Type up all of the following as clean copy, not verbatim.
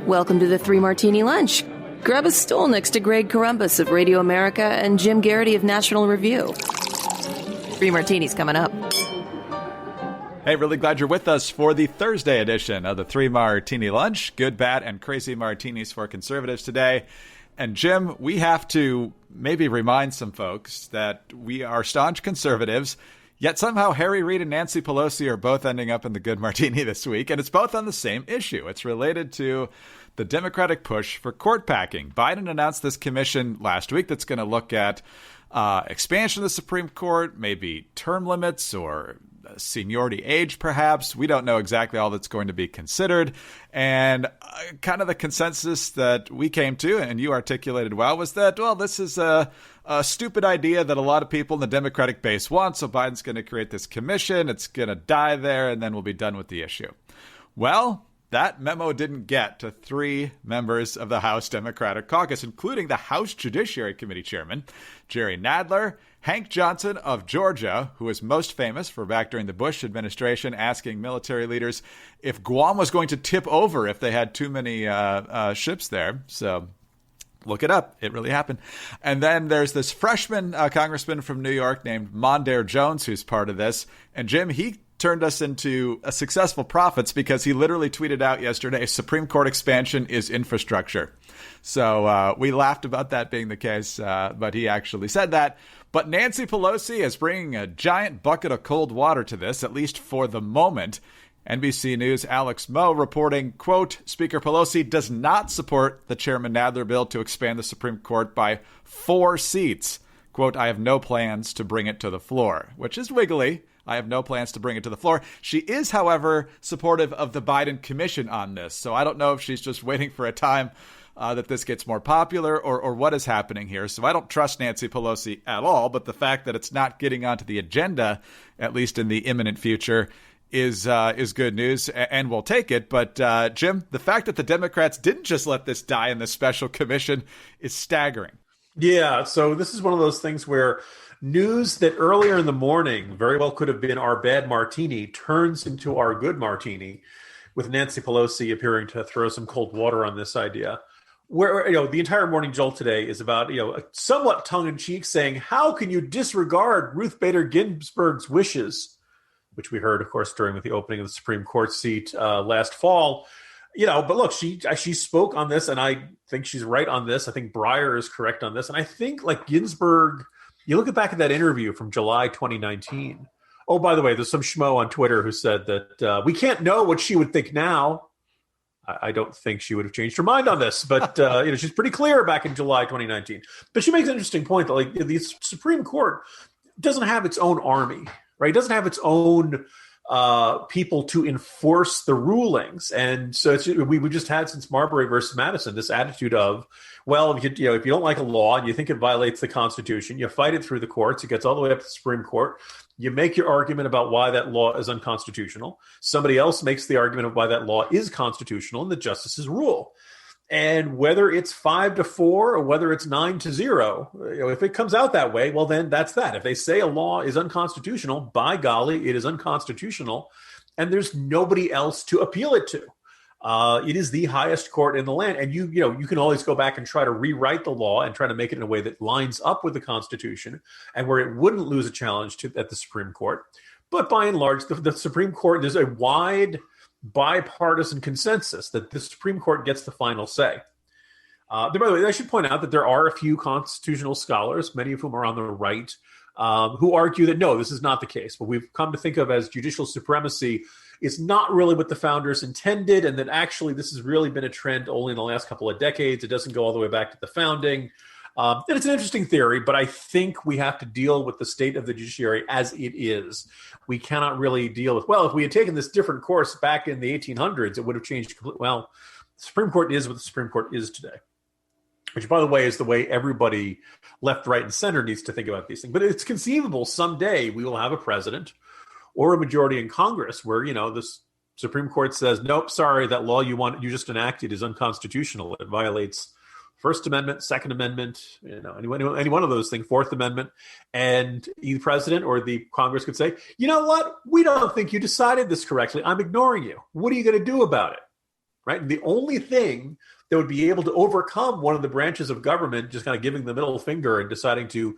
Welcome to the Three Martini Lunch. Grab a stool next to Greg Columbus of Radio America and Jim Garrity of National Review. Three Martinis coming up. Hey, really glad you're with us for the Thursday edition of the Three Martini Lunch. Good, bad, and crazy martinis for conservatives today. And Jim, we have to maybe remind some folks that we are staunch conservatives, yet somehow Harry Reid and Nancy Pelosi are both ending up in the good martini this week, and it's both on the same issue. It's related to the Democratic push for court packing. Biden announced this commission last week that's going to look at expansion of the Supreme Court, maybe term limits or seniority age, perhaps. We don't know exactly all that's going to be considered. And kind of the consensus that we came to, and you articulated well, was that, well, this is a stupid idea that a lot of people in the Democratic base want. So Biden's going to create this commission. It's going to die there, and then we'll be done with the issue. Well, that memo didn't get to three members of the House Democratic Caucus, including the House Judiciary Committee Chairman, Jerry Nadler, Hank Johnson of Georgia, who is most famous for back during the Bush administration asking military leaders if Guam was going to tip over if they had too many ships there. So look it up. It really happened. And then there's this freshman congressman from New York named Mondaire Jones, who's part of this. And Jim, he turned us into a successful prophets because he literally tweeted out yesterday, Supreme Court expansion is infrastructure. So we laughed about that being the case, but he actually said that. But Nancy Pelosi is bringing a giant bucket of cold water to this, at least for the moment. NBC News' Alex Moe reporting, quote, Speaker Pelosi does not support the Chairman Nadler bill to expand the Supreme Court by 4 seats. Quote, I have no plans to bring it to the floor, which is wiggly. I have no plans to bring it to the floor. She is, however, supportive of the Biden commission on this. So I don't know if she's just waiting for a time that this gets more popular or what is happening here. So I don't trust Nancy Pelosi at all. But the fact that it's not getting onto the agenda, at least in the imminent future, is good news, and we'll take it. But Jim, the fact that the Democrats didn't just let this die in this special commission is staggering. Yeah, so this is one of those things where news that earlier in the morning very well could have been our bad martini turns into our good martini, with Nancy Pelosi appearing to throw some cold water on this idea. Where, the entire morning jolt today is about, somewhat tongue-in-cheek saying, how can you disregard Ruth Bader Ginsburg's wishes, which we heard, of course, during the opening of the Supreme Court seat last fall. But look, she spoke on this, and I think she's right on this. I think Breyer is correct on this. And I think, like Ginsburg, you look back at that interview from July 2019. Oh, by the way, there's some schmo on Twitter who said that we can't know what she would think now. I don't think she would have changed her mind on this, but she's pretty clear back in July 2019. But she makes an interesting point that the Supreme Court doesn't have its own army, right? It doesn't have its own people to enforce the rulings, and so we just had since Marbury versus Madison this attitude of, well, if you don't like a law and you think it violates the Constitution, you fight it through the courts. It gets all the way up to the Supreme Court. You make your argument about why that law is unconstitutional. Somebody else makes the argument of why that law is constitutional, and the justices rule. And whether it's 5-4 or whether it's 9-0, if it comes out that way, well, then that's that. If they say a law is unconstitutional, by golly, it is unconstitutional, and there's nobody else to appeal it to. It is the highest court in the land, and you can always go back and try to rewrite the law and try to make it in a way that lines up with the Constitution and where it wouldn't lose a challenge at the Supreme Court. But by and large, the Supreme Court, there's a wide bipartisan consensus that the Supreme Court gets the final say. By the way, I should point out that there are a few constitutional scholars, many of whom are on the right, who argue that no, this is not the case. What we've come to think of as judicial supremacy is not really what the founders intended, and that actually this has really been a trend only in the last couple of decades. It doesn't go all the way back to the founding. And it's an interesting theory, but I think we have to deal with the state of the judiciary as it is. We cannot really deal with, well, if we had taken this different course back in the 1800s, it would have changed completely. Well, the Supreme Court is what the Supreme Court is today, which, by the way, is the way everybody left, right, and center needs to think about these things. But it's conceivable someday we will have a president or a majority in Congress where, the Supreme Court says, nope, sorry, that law you just enacted is unconstitutional. It violates First Amendment, Second Amendment, any one of those things, Fourth Amendment, and the president or the Congress could say, you know what? We don't think you decided this correctly. I'm ignoring you. What are you going to do about it? right? And the only thing that would be able to overcome one of the branches of government just kind of giving the middle finger and deciding to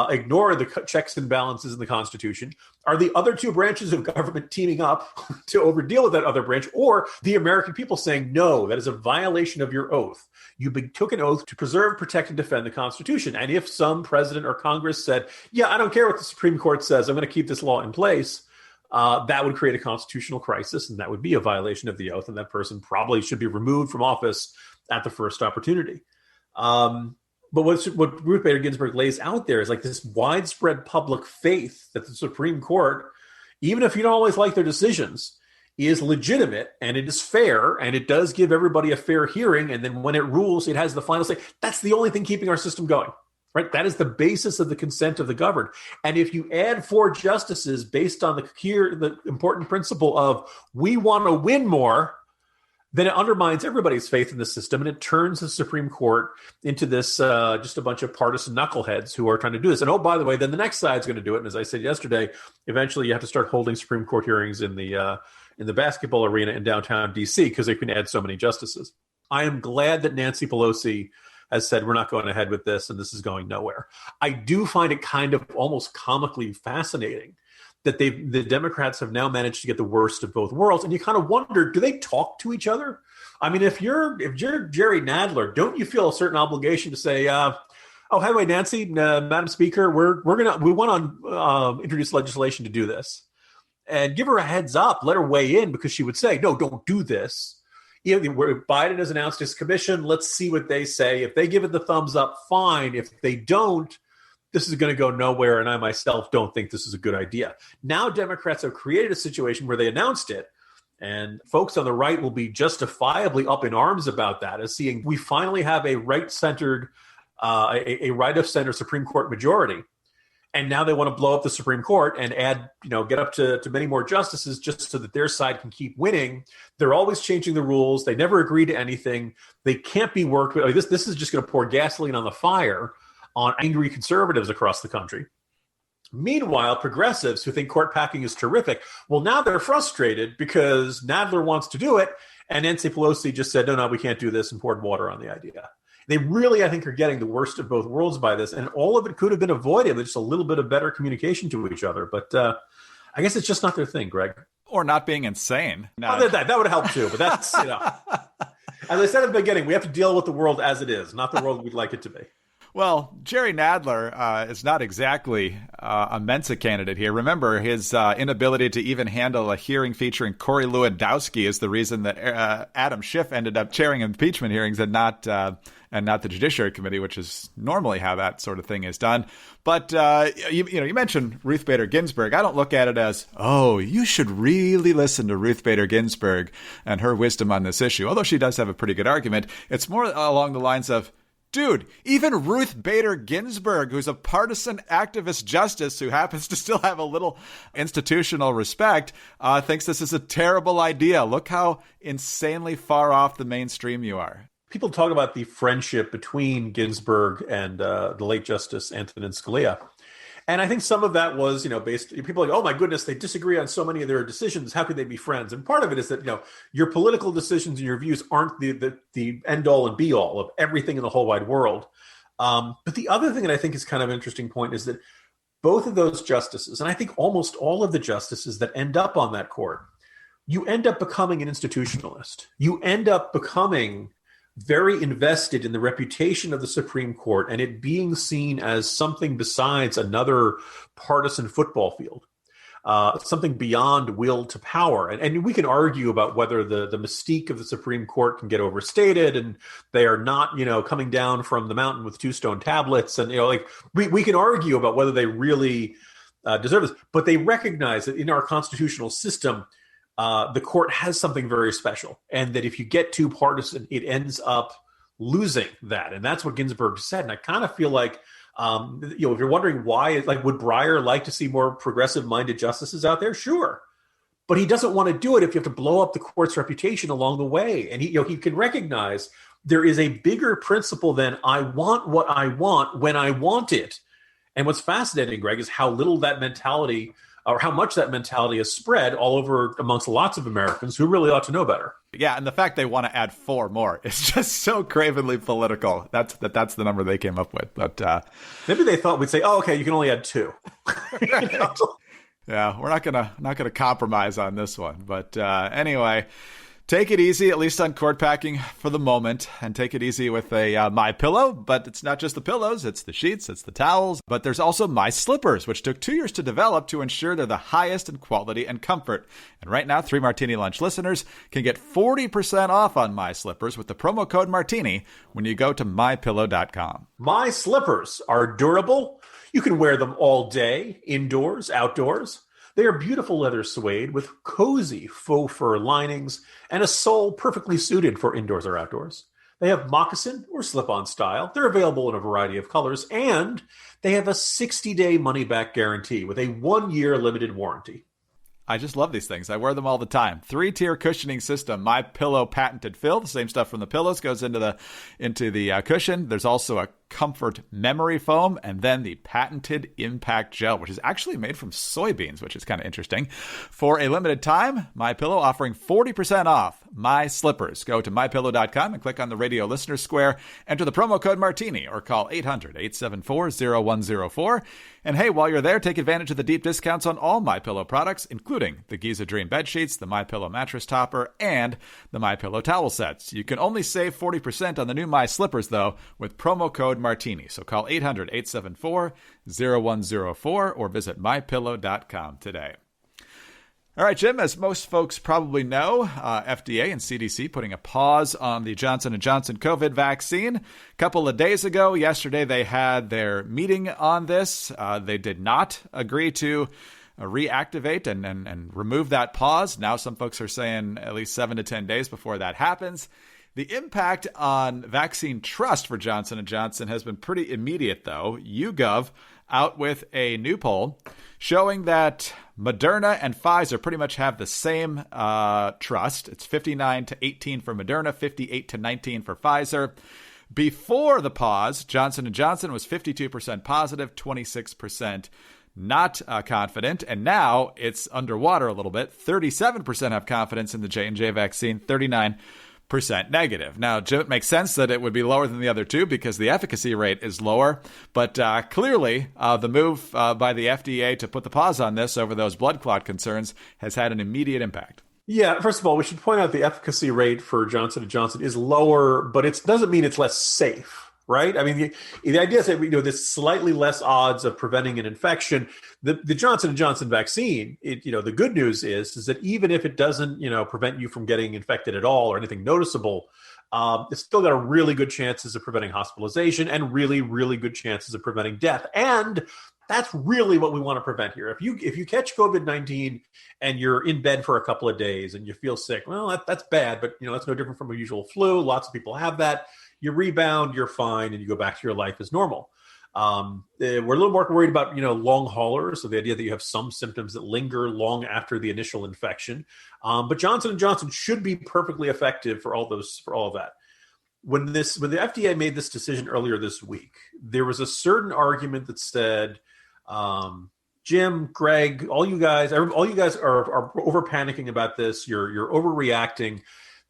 ignore the checks and balances in the Constitution are the other two branches of government teaming up to overdeal with that other branch, or the American people saying, no, that is a violation of your oath. You took an oath to preserve, protect, and defend the Constitution. And if some president or Congress said, yeah, I don't care what the Supreme Court says, I'm going to keep this law in place, that would create a constitutional crisis, and that would be a violation of the oath, and that person probably should be removed from office at the first opportunity. But what Ruth Bader Ginsburg lays out there is like this widespread public faith that the Supreme Court, even if you don't always like their decisions, is legitimate and it is fair and it does give everybody a fair hearing. And then when it rules, it has the final say. That's the only thing keeping our system going, right? That is the basis of the consent of the governed. And if you add 4 justices based on the important principle of we want to win more, then it undermines everybody's faith in the system, and it turns the Supreme Court into this just a bunch of partisan knuckleheads who are trying to do this. And oh, by the way, then the next side's going to do it. And as I said yesterday, eventually you have to start holding Supreme Court hearings in the basketball arena in downtown D.C. because they can add so many justices. I am glad that Nancy Pelosi has said we're not going ahead with this, and this is going nowhere. I do find it kind of almost comically fascinating that the Democrats have now managed to get the worst of both worlds. And you kind of wonder, do they talk to each other? I mean, if you're Jerry Nadler, don't you feel a certain obligation to say, oh, by the way, Nancy, Madam Speaker, we want to introduce legislation to do this, and give her a heads up, let her weigh in, because she would say, no, don't do this. Biden has announced his commission. Let's see what they say. If they give it the thumbs up, fine. If they don't, this is going to go nowhere, and I myself don't think this is a good idea. Now Democrats have created a situation where they announced it, and folks on the right will be justifiably up in arms about that, as seeing we finally have a right-centered, a right-of-center Supreme Court majority. And now they want to blow up the Supreme Court and add, get up to many more justices just so that their side can keep winning. They're always changing the rules. They never agree to anything. They can't be worked with. This is just going to pour gasoline on the fire on angry conservatives across the country. Meanwhile, progressives who think court packing is terrific, well, now they're frustrated because Nadler wants to do it, and Nancy Pelosi just said, no, we can't do this, and poured water on the idea. They really, I think, are getting the worst of both worlds by this, and all of it could have been avoided with just a little bit of better communication to each other. But I guess it's just not their thing, Greg. Or not being insane. No. Oh, that would help too, but that's, as I said at the beginning, we have to deal with the world as it is, not the world we'd like it to be. Well, Jerry Nadler is not exactly a Mensa candidate here. Remember, his inability to even handle a hearing featuring Corey Lewandowski is the reason that Adam Schiff ended up chairing impeachment hearings and not the Judiciary Committee, which is normally how that sort of thing is done. But you mentioned Ruth Bader Ginsburg. I don't look at it as, oh, you should really listen to Ruth Bader Ginsburg and her wisdom on this issue, although she does have a pretty good argument. It's more along the lines of, dude, even Ruth Bader Ginsburg, who's a partisan activist justice who happens to still have a little institutional respect, thinks this is a terrible idea. Look how insanely far off the mainstream you are. People talk about the friendship between Ginsburg and the late Justice Antonin Scalia. And I think some of that was, based, people are like, oh my goodness, they disagree on so many of their decisions. How could they be friends? And part of it is that, your political decisions and your views aren't the end all and be all of everything in the whole wide world. But the other thing that I think is kind of an interesting point is that both of those justices, and I think almost all of the justices that end up on that court, you end up becoming an institutionalist. You end up becoming very invested in the reputation of the Supreme Court and it being seen as something besides another partisan football field, something beyond will to power. And we can argue about whether the mystique of the Supreme Court can get overstated and they are not, coming down from the mountain with 2 stone tablets. And, we can argue about whether they really deserve this, but they recognize that in our constitutional system, the court has something very special, and that if you get too partisan, it ends up losing that. And that's what Ginsburg said. And I kind of feel like, if you're wondering why, would Breyer like to see more progressive-minded justices out there? Sure. But he doesn't want to do it if you have to blow up the court's reputation along the way. And he can recognize there is a bigger principle than I want what I want when I want it. And what's fascinating, Greg, is how little that mentality or how much that mentality has spread all over amongst lots of Americans who really ought to know better. Yeah, and the fact they want to add 4 more is just so cravenly political. That's the number they came up with. But maybe they thought we'd say, "Oh, okay, you can only add 2." Yeah, we're not gonna compromise on this one. But anyway, take it easy, at least on cord packing for the moment, and take it easy with a My Pillow. But it's not just the pillows; it's the sheets, it's the towels. But there's also My Slippers, which took 2 years to develop to ensure they're the highest in quality and comfort. And right now, 3 Martini Lunch listeners can get 40% off on My Slippers with the promo code Martini when you go to mypillow.com. My Slippers are durable. You can wear them all day, indoors, outdoors. They are beautiful leather suede with cozy faux fur linings and a sole perfectly suited for indoors or outdoors. They have moccasin or slip-on style. They're available in a variety of colors, and they have a 60-day money-back guarantee with a 1-year limited warranty. I just love these things. I wear them all the time. 3-tier cushioning system. My Pillow patented fill. The same stuff from the pillows goes into the cushion. There's also a comfort memory foam, and then the patented impact gel, which is actually made from soybeans, which is kind of interesting. For a limited time, My Pillow offering 40% off My Slippers. Go to mypillow.com and click on the radio listener square. Enter the promo code Martini or call 800-874-0104. And hey, while you're there, take advantage of the deep discounts on all My Pillow products, including the Giza Dream bed sheets, the My Pillow mattress topper, and the My Pillow towel sets. You can only save 40% on the new My Slippers, though, with promo code Martini. So call 800-874-0104 or visit mypillow.com today. All right, Jim, as most folks probably know, FDA and CDC putting a pause on the Johnson & Johnson COVID vaccine. A couple of days ago, yesterday, they had their meeting on this. They did not agree to reactivate and remove that pause. Now some folks are saying at least 7 to 10 days before that happens. The impact on vaccine trust for Johnson & Johnson has been pretty immediate, though. YouGov out with a new poll showing that Moderna and Pfizer pretty much have the same trust. It's 59 to 18 for Moderna, 58 to 19 for Pfizer. Before the pause, Johnson & Johnson was 52% positive, 26% not confident, and now it's underwater a little bit. 37% have confidence in the J&J vaccine, 39% negative. Now, Jim, it makes sense that it would be lower than the other two because the efficacy rate is lower, but clearly the move by the FDA to put the pause on this over those blood clot concerns has had an immediate impact. Yeah, first of all, we should point out the efficacy rate for Johnson & Johnson is lower, but it doesn't mean it's less safe. Right? I mean, the idea is that there's slightly less odds of preventing an infection. The Johnson & Johnson vaccine, the good news is that even if it doesn't, prevent you from getting infected at all or anything noticeable, it's still got a really good chances of preventing hospitalization and really, really good chances of preventing death. And that's really what we want to prevent here. If you catch COVID-19 and you're in bed for a couple of days and you feel sick, well, that's bad, but that's no different from a usual flu. Lots of people have that. You rebound, you're fine, and you go back to your life as normal. We're a little more worried about, long haulers, so the idea that you have some symptoms that linger long after the initial infection. But Johnson & Johnson should be perfectly effective for all of that. When the FDA made this decision earlier this week, there was a certain argument that said, Jim, Greg, all you guys are over panicking about this. You're overreacting.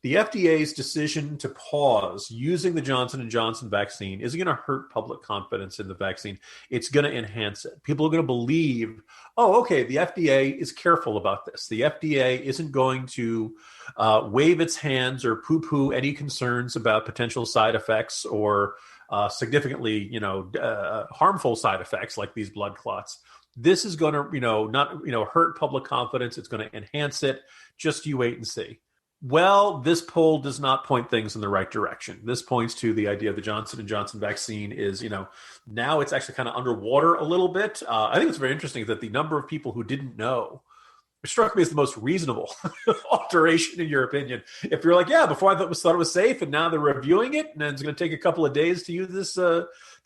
The FDA's decision to pause using the Johnson & Johnson vaccine isn't going to hurt public confidence in the vaccine. It's going to enhance it. People are going to believe, oh, okay, the FDA is careful about this. The FDA isn't going to wave its hands or poo-poo any concerns about potential side effects or significantly, harmful side effects like these blood clots. This is going to, not hurt public confidence. It's going to enhance it. Just you wait and see. Well, this poll does not point things in the right direction. This points to the idea of the Johnson & Johnson vaccine is, now it's actually kind of underwater a little bit. I think it's very interesting that the number of people who didn't know, which struck me as the most reasonable alteration in your opinion. If you're like, yeah, before I thought it was safe, and now they're reviewing it, and it's going to take a couple of days to use this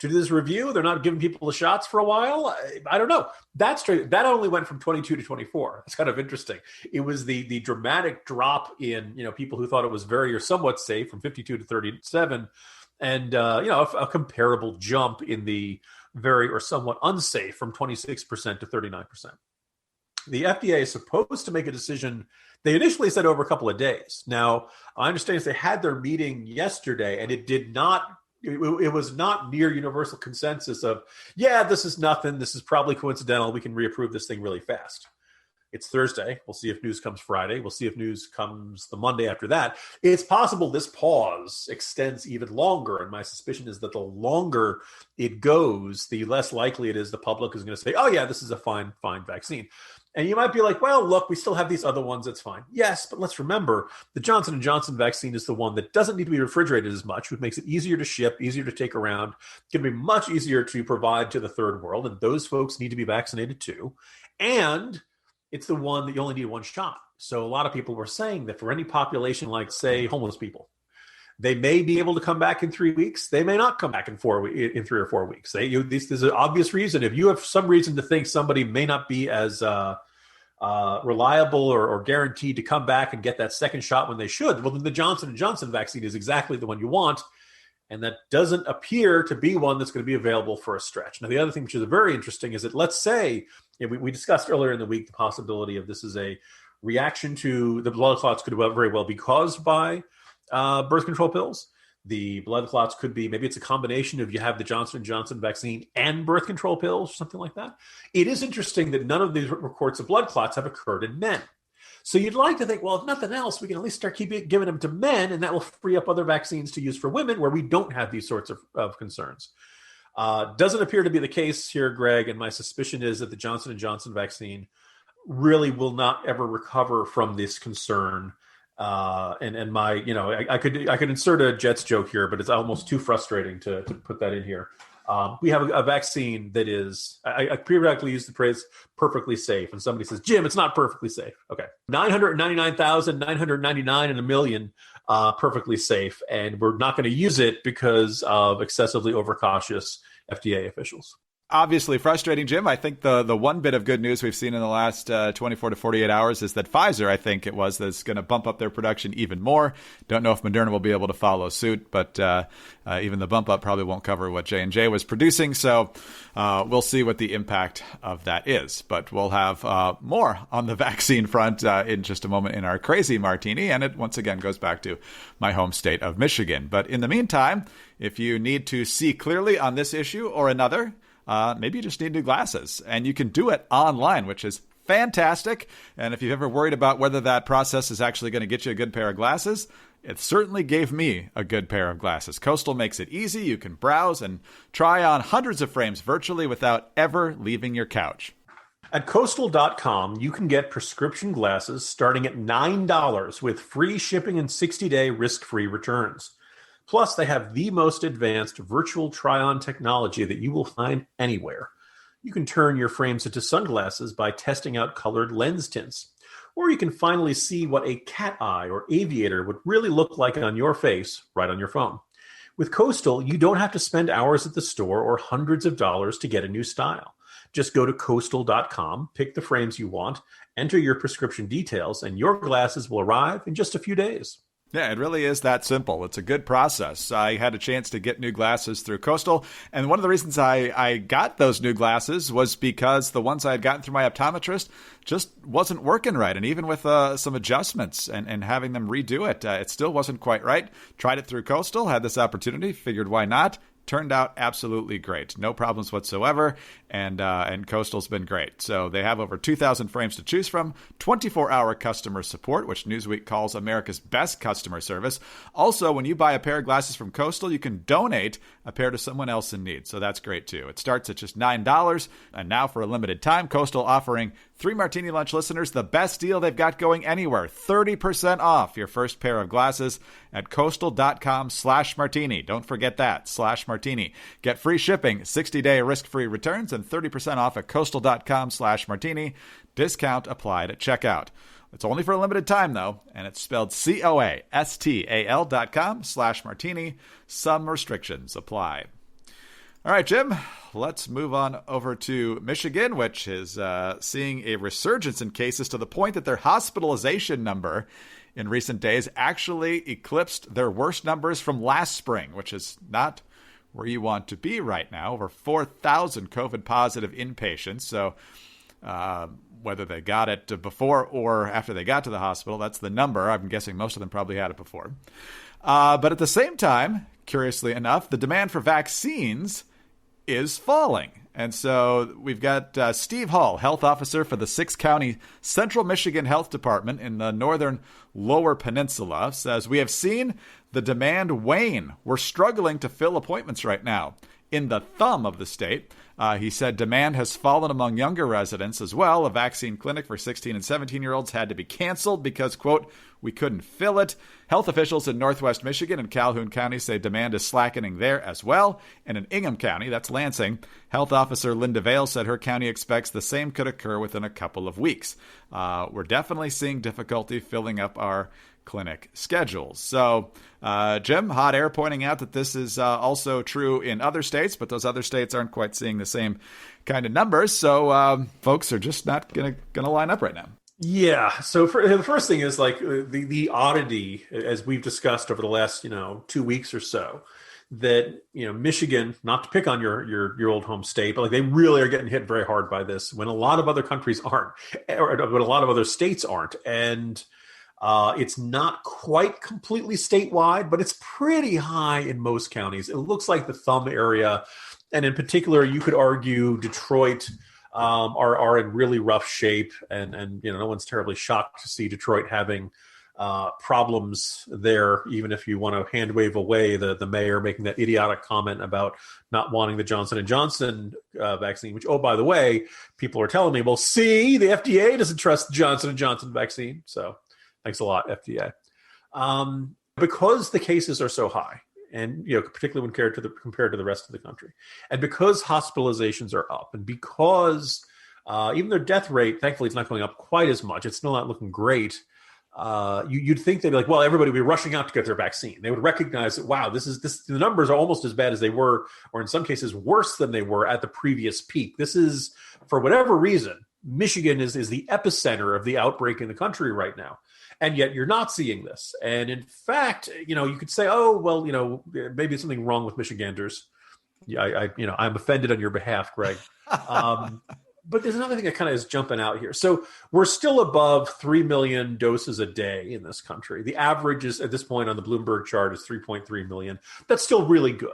to do this review. They're not giving people the shots for a while. I don't know. That's true. That only went from 22 to 24. It's kind of interesting. It was the dramatic drop in people who thought it was very or somewhat safe from 52 to 37, and a comparable jump in the very or somewhat unsafe from 26% to 39%. The FDA is supposed to make a decision. They initially said over a couple of days. Now, I understand they had their meeting yesterday, and it was not near universal consensus of, yeah, this is nothing. This is probably coincidental. We can reapprove this thing really fast. It's Thursday. We'll see if news comes Friday. We'll see if news comes the Monday after that. It's possible this pause extends even longer. And my suspicion is that the longer it goes, the less likely it is the public is going to say, oh, yeah, this is a fine vaccine. And you might be like, well, look, we still have these other ones. It's fine. Yes, but let's remember the Johnson & Johnson vaccine is the one that doesn't need to be refrigerated as much, which makes it easier to ship, easier to take around. It's going to be much easier to provide to the third world. And those folks need to be vaccinated too. And it's the one that you only need one shot. So a lot of people were saying that for any population, like, say, homeless people, they may be able to come back in 3 weeks. They may not come back in 3 or 4 weeks. There's an obvious reason. If you have some reason to think somebody may not be as reliable or guaranteed to come back and get that second shot when they should, well, then the Johnson & Johnson vaccine is exactly the one you want. And that doesn't appear to be one that's going to be available for a stretch. Now, the other thing which is very interesting is that, let's say, we discussed earlier in the week the possibility of this is a reaction to the blood clots could very well be caused by birth control pills. The blood clots could be, maybe it's a combination of you have the Johnson & Johnson vaccine and birth control pills or something like that. It is interesting that none of these reports of blood clots have occurred in men. So you'd like to think, well, if nothing else, we can at least start giving them to men, and that will free up other vaccines to use for women where we don't have these sorts of concerns. Doesn't appear to be the case here, Greg, and my suspicion is that the Johnson & Johnson vaccine really will not ever recover from this concern. And my, I could insert a Jets joke here, but it's almost too frustrating to put that in here. We have a vaccine that is, I periodically use the phrase perfectly safe. And somebody says, Jim, it's not perfectly safe. Okay. 999,999 in a million perfectly safe. And we're not going to use it because of excessively overcautious FDA officials. Obviously frustrating, Jim. I think the one bit of good news we've seen in the last 24 to 48 hours is that Pfizer, I think it was, that's going to bump up their production even more. Don't know if Moderna will be able to follow suit, but even the bump up probably won't cover what J&J was producing. So we'll see what the impact of that is. But we'll have more on the vaccine front in just a moment in our Crazy Martini. And it once again goes back to my home state of Michigan. But in the meantime, if you need to see clearly on this issue or another, maybe you just need new glasses, and you can do it online, which is fantastic. And if you've ever worried about whether that process is actually going to get you a good pair of glasses, it certainly gave me a good pair of glasses. Coastal makes it easy. You can browse and try on hundreds of frames virtually without ever leaving your couch. At Coastal.com, you can get prescription glasses starting at $9 with free shipping and 60-day risk-free returns. Plus, they have the most advanced virtual try-on technology that you will find anywhere. You can turn your frames into sunglasses by testing out colored lens tints. Or you can finally see what a cat eye or aviator would really look like on your face right on your phone. With Coastal, you don't have to spend hours at the store or hundreds of dollars to get a new style. Just go to Coastal.com, pick the frames you want, enter your prescription details, and your glasses will arrive in just a few days. Yeah, it really is that simple. It's a good process. I had a chance to get new glasses through Coastal, and one of the reasons I got those new glasses was because the ones I had gotten through my optometrist just wasn't working right. And even with some adjustments and having them redo it, it still wasn't quite right. Tried it through Coastal, had this opportunity, figured why not. Turned out absolutely great. No problems whatsoever, and Coastal's been great. So they have over 2,000 frames to choose from, 24-hour customer support, which Newsweek calls America's best customer service. Also, when you buy a pair of glasses from Coastal, you can donate a pair to someone else in need. So that's great, too. It starts at just $9, and now for a limited time, Coastal offering 3 Martini Lunch listeners the best deal they've got going anywhere, 30% off your first pair of glasses at Coastal.com/martini. Don't forget that, /martini. Get free shipping, 60-day risk-free returns, and 30% off at Coastal.com/martini. Discount applied at checkout. It's only for a limited time, though, and it's spelled COASTAL.com/martini. Some restrictions apply. All right, Jim, let's move on over to Michigan, which is seeing a resurgence in cases to the point that their hospitalization number in recent days actually eclipsed their worst numbers from last spring, which is not where you want to be right now. Over 4,000 COVID-positive inpatients. So whether they got it before or after they got to the hospital. That's the number. I'm guessing most of them probably had it before. But at the same time, curiously enough, the demand for vaccines is falling. And so we've got Steve Hall, health officer for the 6-county Central Michigan Health Department in the northern Lower Peninsula, says, "We have seen the demand wane. We're struggling to fill appointments right now." In the thumb of the state, he said demand has fallen among younger residents as well. A vaccine clinic for 16 and 17-year-olds had to be canceled because, quote, "we couldn't fill it." Health officials in Northwest Michigan and Calhoun County say demand is slackening there as well. And in Ingham County, that's Lansing, health officer Linda Vale said her county expects the same could occur within a couple of weeks. We're definitely seeing difficulty filling up our clinic schedules. So, Jim, hot air pointing out that this is also true in other states, but those other states aren't quite seeing the same kind of numbers. So folks are just not going to line up right now. Yeah. So the first thing is like the oddity, as we've discussed over the last 2 weeks or so, that Michigan, not to pick on your old home state, but like they really are getting hit very hard by this when a lot of other countries aren't, or when a lot of other states aren't, and it's not quite completely statewide, but it's pretty high in most counties. It looks like the thumb area, and in particular, you could argue Detroit are in really rough shape, and no one's terribly shocked to see Detroit having problems there. Even if you want to hand wave away the mayor making that idiotic comment about not wanting the Johnson & Johnson vaccine, which, oh, by the way, people are telling me, well, see, the FDA doesn't trust the Johnson & Johnson vaccine, so. Thanks a lot, FDA. Because the cases are so high, and particularly when compared to the rest of the country, and because hospitalizations are up, and because even their death rate, thankfully, it's not going up quite as much. It's still not looking great. You'd think they'd be like, well, everybody would be rushing out to get their vaccine. They would recognize that, wow, the numbers are almost as bad as they were, or in some cases worse than they were at the previous peak. This is, for whatever reason, Michigan is the epicenter of the outbreak in the country right now. And yet you're not seeing this. And in fact, you could say, oh, well, maybe something wrong with Michiganders. Yeah, I'm offended on your behalf, Greg. But there's another thing that kind of is jumping out here. So we're still above 3 million doses a day in this country. The average is, at this point on the Bloomberg chart, is 3.3 million. That's still really good.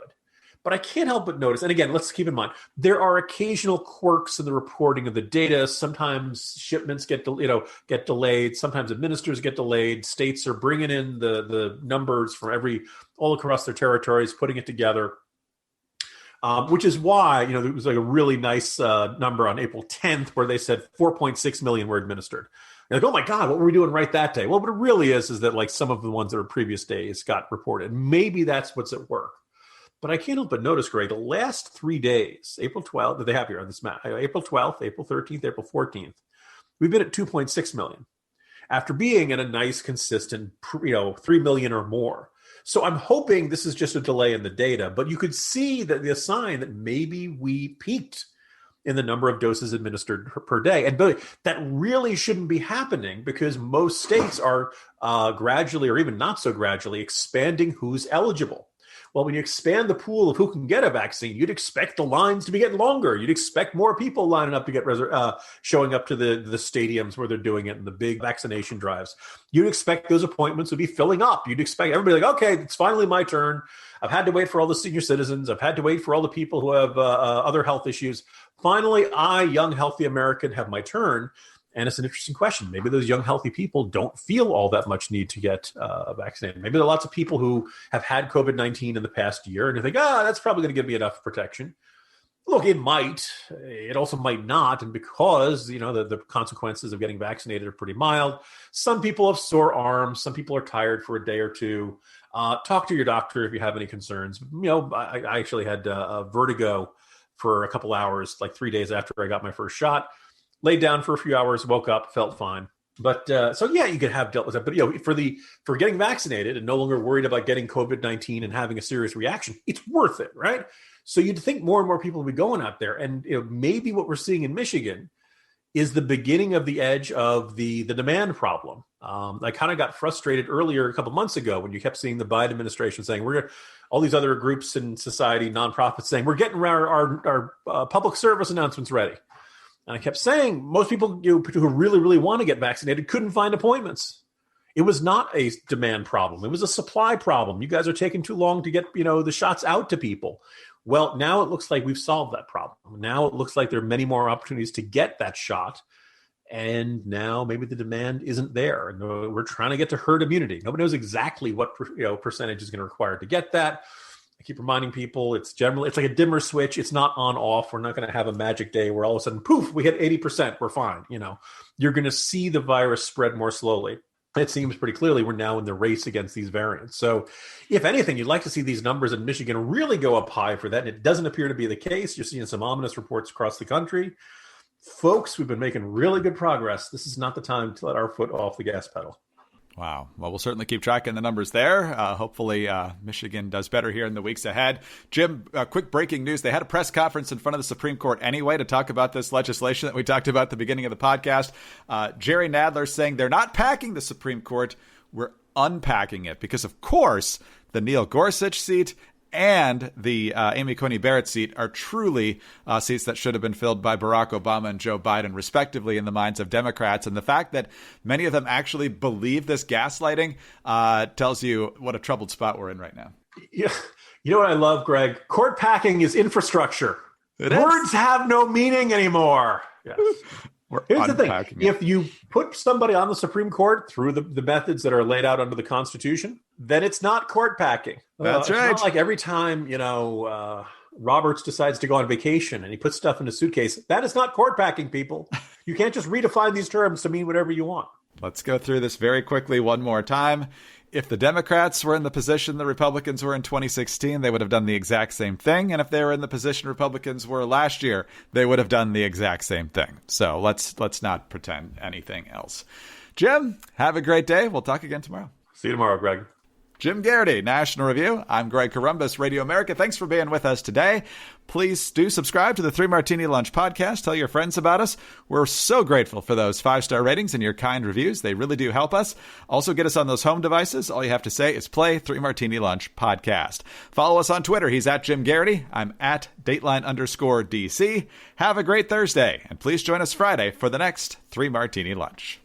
But I can't help but notice, and again, let's keep in mind, there are occasional quirks in the reporting of the data. Sometimes shipments get delayed. Sometimes administrators get delayed. States are bringing in the numbers from all across their territories, putting it together, which is why there was like a really nice number on April 10th where they said 4.6 million were administered. You're like, oh my God, what were we doing right that day? Well, what it really is that like some of the ones that were previous days got reported. Maybe that's what's at work. But I can't help but notice, Greg, the last 3 days, April 12th, that they have here on this map, April 12th, April 13th, April 14th, we've been at 2.6 million after being at a nice, consistent, 3 million or more. So I'm hoping this is just a delay in the data, but you could see that the sign that maybe we peaked in the number of doses administered per day. And that really shouldn't be happening because most states are gradually, or even not so gradually, expanding who's eligible. Well, when you expand the pool of who can get a vaccine, you'd expect the lines to be getting longer. You'd expect more people lining up to get showing up to the stadiums where they're doing it and the big vaccination drives. You'd expect those appointments to be filling up. You'd expect everybody like, okay, it's finally my turn. I've had to wait for all the senior citizens. I've had to wait for all the people who have other health issues. Finally, I, young, healthy American, have my turn. And it's an interesting question. Maybe those young, healthy people don't feel all that much need to get vaccinated. Maybe there are lots of people who have had COVID-19 in the past year and they think, that's probably going to give me enough protection. Look, it might. It also might not. And because, the consequences of getting vaccinated are pretty mild, some people have sore arms. Some people are tired for a day or two. Talk to your doctor if you have any concerns. I actually had vertigo for a couple hours, like 3 days after I got my first shot. Laid down for a few hours, woke up, felt fine. But you could have dealt with that. But for getting vaccinated and no longer worried about getting COVID-19 and having a serious reaction, it's worth it, right? So you'd think more and more people would be going out there, and maybe what we're seeing in Michigan is the beginning of the edge of the demand problem. I kind of got frustrated earlier a couple months ago when you kept seeing the Biden administration saying all these other groups in society, nonprofits saying we're getting our public service announcements ready. And I kept saying, most people who really, really want to get vaccinated couldn't find appointments. It was not a demand problem. It was a supply problem. You guys are taking too long to get, the shots out to people. Well, now it looks like we've solved that problem. Now it looks like there are many more opportunities to get that shot. And now maybe the demand isn't there. And we're trying to get to herd immunity. Nobody knows exactly what percentage is going to require to get that. I keep reminding people it's like a dimmer switch. It's not on off. We're not going to have a magic day where all of a sudden, poof, we hit 80%. We're fine. You're going to see the virus spread more slowly. It seems pretty clearly we're now in the race against these variants. So if anything, you'd like to see these numbers in Michigan really go up high for that. And it doesn't appear to be the case. You're seeing some ominous reports across the country. Folks, we've been making really good progress. This is not the time to let our foot off the gas pedal. Wow. Well, we'll certainly keep tracking the numbers there. Hopefully, Michigan does better here in the weeks ahead. Jim, quick breaking news. They had a press conference in front of the Supreme Court anyway to talk about this legislation that we talked about at the beginning of the podcast. Jerry Nadler saying they're not packing the Supreme Court. We're unpacking it because, of course, the Neil Gorsuch seat and the Amy Coney Barrett seat are truly seats that should have been filled by Barack Obama and Joe Biden, respectively, in the minds of Democrats. And the fact that many of them actually believe this gaslighting tells you what a troubled spot we're in right now. Yeah. You know what I love, Greg? Court packing is infrastructure. Words have no meaning anymore. Yes. Here's the thing. If you put somebody on the Supreme Court through the methods that are laid out under the Constitution, then it's not court packing. That's right. It's not like every time, Roberts decides to go on vacation and he puts stuff in a suitcase. That is not court packing, people. You can't just redefine these terms to mean whatever you want. Let's go through this very quickly one more time. If the Democrats were in the position the Republicans were in 2016, they would have done the exact same thing. And if they were in the position Republicans were last year, they would have done the exact same thing. So let's not pretend anything else. Jim, have a great day. We'll talk again tomorrow. See you tomorrow, Greg. Jim Garrity, National Review. I'm Greg Corombos, Radio America. Thanks for being with us today. Please do subscribe to the 3 Martini Lunch podcast. Tell your friends about us. We're so grateful for those 5-star ratings and your kind reviews. They really do help us. Also, get us on those home devices. All you have to say is play 3 Martini Lunch podcast. Follow us on Twitter. He's at Jim Garrity. I'm at Dateline_DC. Have a great Thursday. And please join us Friday for the next 3 Martini Lunch.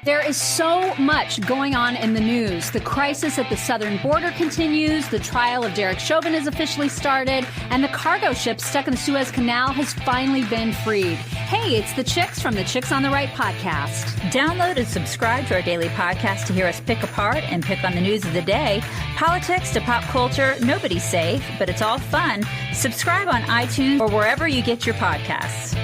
There is so much going on in the news. The crisis at the southern border continues, the trial of Derek Chauvin has officially started, and the cargo ship stuck in the Suez Canal has finally been freed. Hey, it's the Chicks from the Chicks on the Right podcast. Download and subscribe to our daily podcast to hear us pick apart and pick on the news of the day. Politics to pop culture, nobody's safe, but it's all fun. Subscribe on iTunes or wherever you get your podcasts.